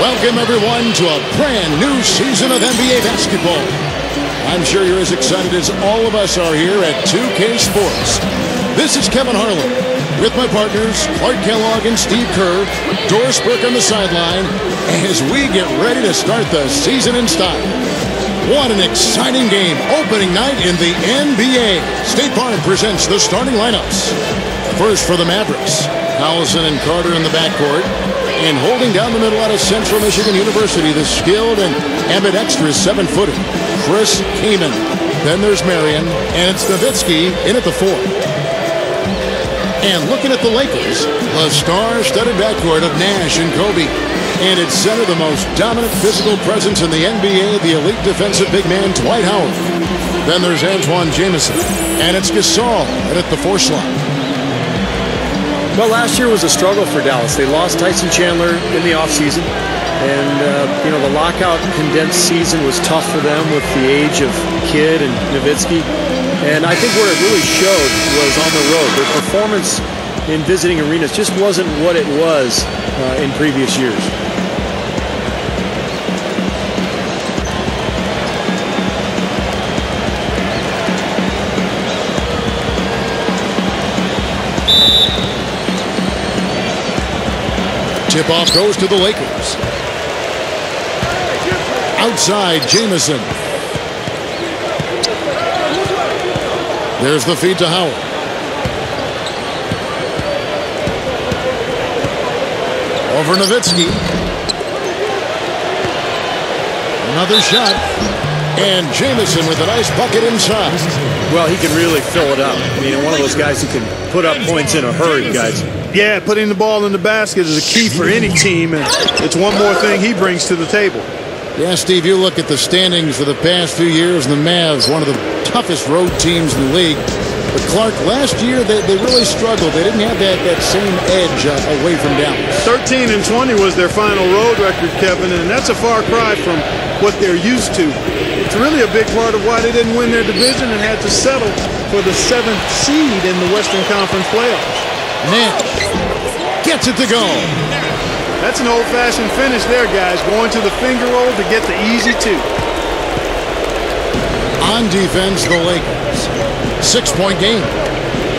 Welcome, everyone, to a brand new season of NBA basketball. I'm sure you're as excited as all of us are here at 2K Sports. This is Kevin Harlan with my partners, Clark Kellogg and Steve Kerr, Doris Burke on the sideline, as we get ready to start the season in style. What an exciting game, opening night in the NBA. State Farm presents the starting lineups. First for the Mavericks, Allison and Carter in the backcourt. And holding down the middle out of Central Michigan University, the skilled and ambidextrous 7-footer, Chris Kaman. Then there's Marion, and it's Nowitzki in at the 4. And looking at the Lakers, the star-studded backcourt of Nash and Kobe. And at center, the most dominant physical presence in the NBA, the elite defensive big man, Dwight Howard. Then there's Antoine Jamison, and it's Gasol in at the 4 slot. Well, last year was a struggle for Dallas. They lost Tyson Chandler in the offseason. And, the lockout condensed season was tough for them with the age of Kidd and Nowitzki. And I think where it really showed was on the road. Their performance in visiting arenas just wasn't what it was in previous years. Tip-off goes to the Lakers. Outside, Jamison. There's the feed to Howard. Over Nowitzki. Another shot. And Jamison with a nice bucket inside. Well, he can really fill it up. One of those guys who can put up points in a hurry, guys. Yeah, putting the ball in the basket is a key for any team, and it's one more thing he brings to the table. Yeah, Steve, you look at the standings for the past few years, and the Mavs, one of the toughest road teams in the league. But, Clark, last year they really struggled. They didn't have that same edge away from Dallas. 13-20 was their final road record, Kevin, and that's a far cry from what they're used to. It's really a big part of why they didn't win their division and had to settle for the 7th seed in the Western Conference playoffs. Nash gets it to go. That's an old-fashioned finish there, guys. Going to the finger roll to get the easy 2. On defense, the Lakers. 6-point game.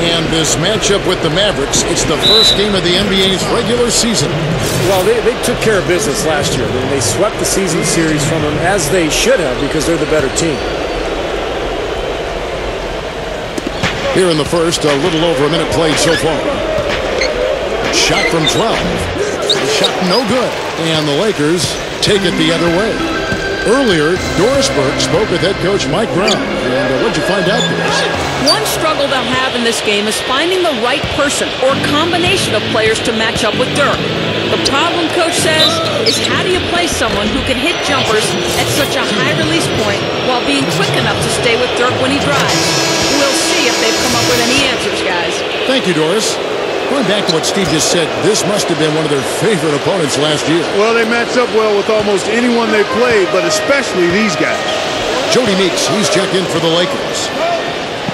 And this matchup with the Mavericks, it's the first game of the NBA's regular season. Well, they took care of business last year. They swept the season series from them, as they should have, because they're the better team. Here in the first, a little over a minute played so far. Shot from 12. Shot no good. And the Lakers take it the other way. Earlier, Doris Burke spoke with head coach Mike Brown. And what'd you find out, Doris? One struggle they'll have in this game is finding the right person or combination of players to match up with Dirk. The problem, coach says, is how do you play someone who can hit jumpers at such a high release point while being quick enough to stay with Dirk when he drives? We'll see if they've come up with any answers, guys. Thank you, Doris. Going back to what Steve just said, this must have been one of their favorite opponents last year. Well, they matched up well with almost anyone they played, but especially these guys. Jody Meeks, he's checked in for the Lakers.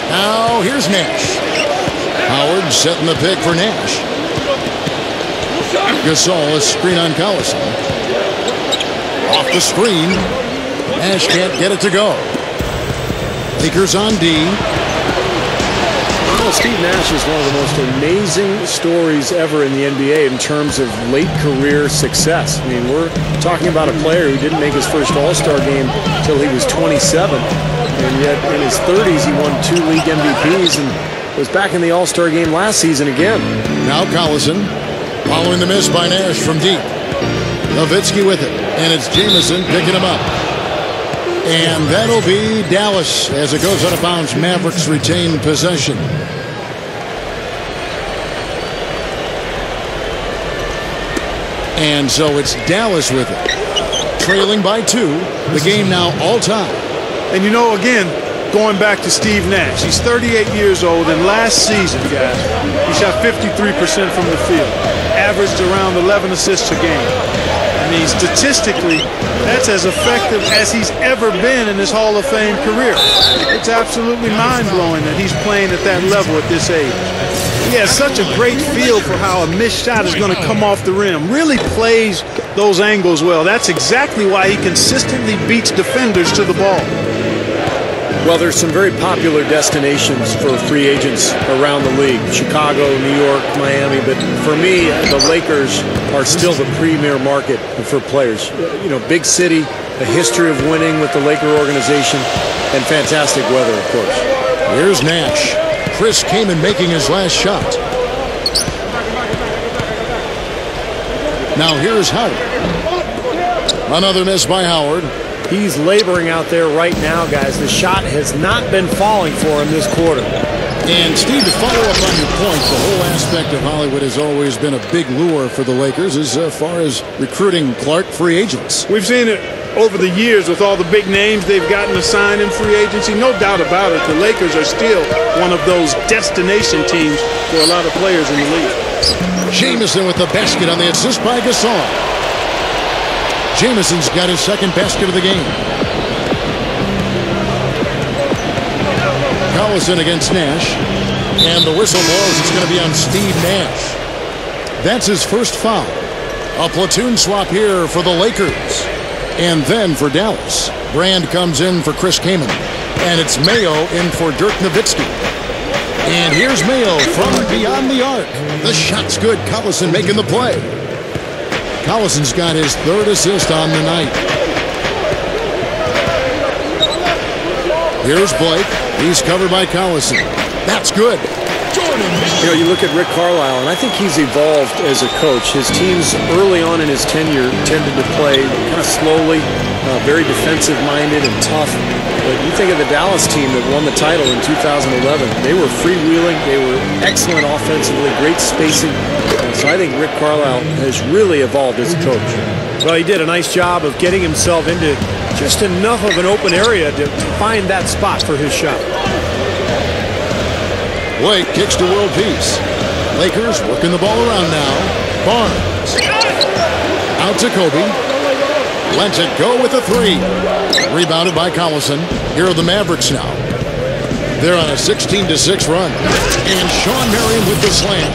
Now, here's Nash. Howard setting the pick for Nash. Gasol, a screen on Collison. Off the screen. Nash can't get it to go. Lakers on D. Well, Steve Nash is one of the most amazing stories ever in the NBA in terms of late career success. We're talking about a player who didn't make his first All-Star game until he was 27. And yet in his 30s, he won 2 league MVPs and was back in the All-Star game last season again. Now Collison following the miss by Nash from deep. Nowitzki with it. And it's Jamison picking him up. And that'll be Dallas as it goes out of bounds. Mavericks retain possession. And so it's Dallas with it. Trailing by 2. The game now all time. And again, going back to Steve Nash, he's 38 years old, and last season, guys, he shot 53% from the field, averaged around 11 assists a game. And mean, statistically, that's as effective as he's ever been in his Hall of Fame career. It's absolutely mind-blowing that he's playing at that level at this age. He has such a great feel for how a missed shot is going to come off the rim. Really plays those angles well. That's exactly why he consistently beats defenders to the ball. Well, there's some very popular destinations for free agents around the league. Chicago, New York, Miami. But for me, the Lakers are still the premier market for players. You know, big city, a history of winning with the Laker organization, and fantastic weather, of course. Here's Nash. Chris Kaman making his last shot. Now here's Howard. Another miss by Howard. He's laboring out there right now, guys. The shot has not been falling for him this quarter. And Steve, to follow up on your point, the whole aspect of Hollywood has always been a big lure for the Lakers as far as recruiting Clark free agents. We've seen it over the years with all the big names they've gotten assigned in free agency. No doubt about it, the Lakers are still one of those destination teams for a lot of players in the league. Jamison with the basket on the assist by Gasol. Jamison's got his second basket of the game. Collison against Nash. And the whistle blows. It's going to be on Steve Nash. That's his first foul. A platoon swap here for the Lakers. And then for Dallas. Brand comes in for Chris Kaman. And it's Mayo in for Dirk Nowitzki. And here's Mayo from beyond the arc. The shot's good. Collison making the play. Collison's got his third assist on the night. Here's Blake. He's covered by Collison. That's good. Jordan. You know, you look at Rick Carlisle, and I think he's evolved as a coach. His teams early on in his tenure tended to play kind of slowly, very defensive-minded and tough. But you think of the Dallas team that won the title in 2011. They were freewheeling. They were excellent offensively, great spacing. So I think Rick Carlisle has really evolved as a coach. Well, he did a nice job of getting himself into just enough of an open area to find that spot for his shot. Blake kicks to world peace. Lakers working the ball around now. Barnes. Out to Kobe. Lets it go with a three. Rebounded by Collison. Here are the Mavericks now. They're on a 16-6 run. And Sean Marion with the slam.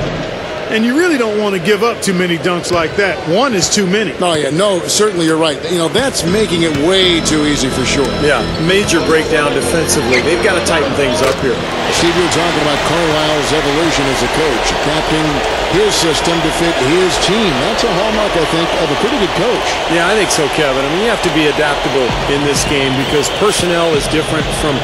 And you really don't want to give up too many dunks like that. One is too many. Oh, yeah. No, certainly you're right. You know, that's making it way too easy for sure. Yeah, major breakdown defensively. They've got to tighten things up here. Steve, you're talking about Carlisle's evolution as a coach, adapting his system to fit his team. That's a hallmark, I think, of a pretty good coach. Yeah, I think so, Kevin. I mean, you have to be adaptable in this game because personnel is different from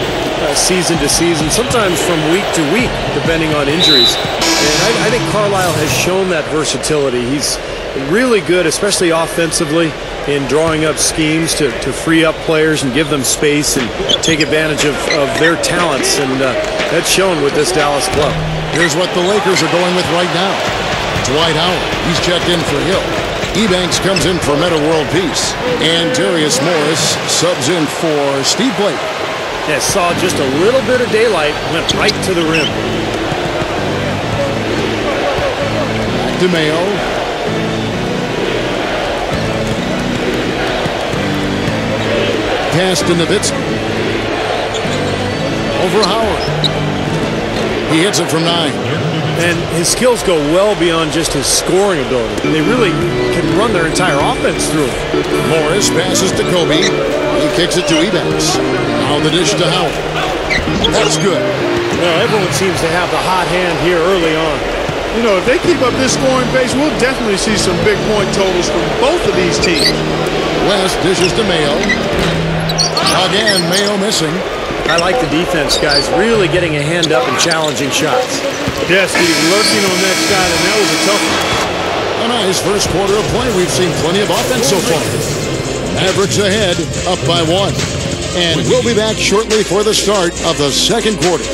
season to season, sometimes from week to week, depending on injuries. And I think Carlisle has shown that versatility. He's really good, especially offensively, in drawing up schemes to free up players and give them space and take advantage of their talents. And that's shown with this Dallas club. Here's what the Lakers are going with right now. Dwight Howard, he's checked in for Hill. Ebanks comes in for Meta World Peace. And Darius Morris subs in for Steve Blake. Yeah, saw just a little bit of daylight, went right to the rim. Back to Mayo. Pass to Nowitzki. Over Howard. He hits it from 9. And his skills go well beyond just his scoring ability. They really can run their entire offense through him. Morris passes to Kobe. He kicks it to Ebanks. Now the dish to Howard. That's good. Well, everyone seems to have the hot hand here early on. You know, if they keep up this scoring pace, we'll definitely see some big point totals from both of these teams. West dishes to Mayo. Again, Mayo missing. I like the defense, guys, really getting a hand up and challenging shots. Yes, Steve, lurking on that shot, and that was a tough one. A nice first quarter of play. We've seen plenty of offense so far. Mavericks ahead, up by 1. And we'll be back shortly for the start of the second quarter.